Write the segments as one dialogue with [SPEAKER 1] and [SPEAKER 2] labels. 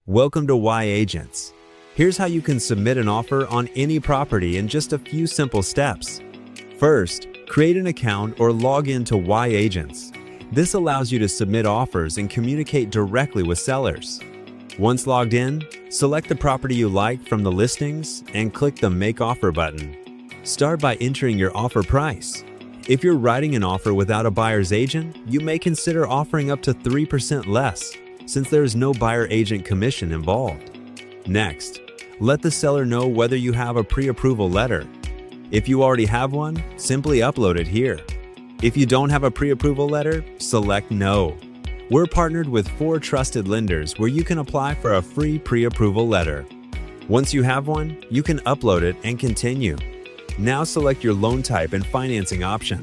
[SPEAKER 1] Welcome to Yagentz. Here's how you can submit an offer on any property in just a few simple steps. First, create an account or log in to Yagentz. This allows you to submit offers and communicate directly with sellers. Once logged in, select the property you like from the listings and click the Make Offer button. Start by entering your offer price. If you're writing an offer without a buyer's agent, you may consider offering up to 3% less, since there is no buyer agent commission involved. Next, let the seller know whether you have a pre-approval letter. If you already have one, simply upload it here. If you don't have a pre-approval letter, select No. We're partnered with 4 trusted lenders where you can apply for a free pre-approval letter. Once you have one, you can upload it and continue. Now select your loan type and financing option.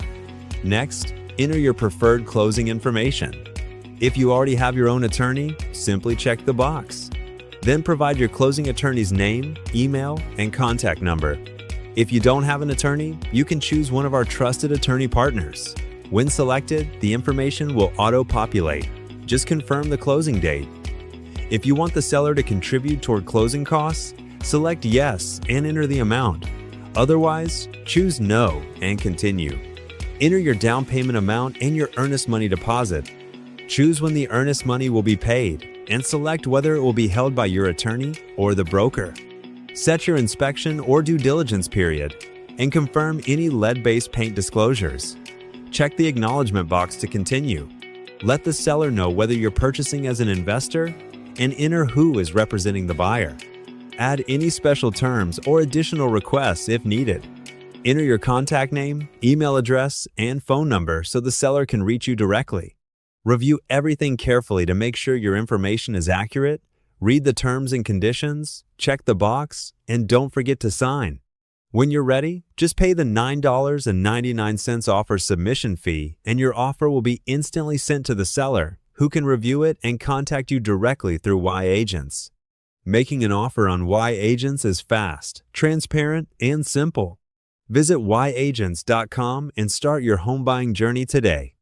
[SPEAKER 1] Next, enter your preferred closing information. If you already have your own attorney, simply check the box. Then provide your closing attorney's name, email, and contact number. If you don't have an attorney, you can choose one of our trusted attorney partners. When selected, the information will auto-populate. Just confirm the closing date. If you want the seller to contribute toward closing costs, select Yes and enter the amount. Otherwise, choose No and continue. Enter your down payment amount and your earnest money deposit. Choose when the earnest money will be paid and select whether it will be held by your attorney or the broker. Set your inspection or due diligence period and confirm any lead-based paint disclosures. Check the acknowledgement box to continue. Let the seller know whether you're purchasing as an investor and enter who is representing the buyer. Add any special terms or additional requests if needed. Enter your contact name, email address, and phone number so the seller can reach you directly. Review everything carefully to make sure your information is accurate, read the terms and conditions, check the box, and don't forget to sign. When you're ready, just pay the $9.99 offer submission fee and your offer will be instantly sent to the seller, who can review it and contact you directly through Yagentz. Making an offer on Yagentz is fast, transparent, and simple. Visit yagentz.com and start your home buying journey today.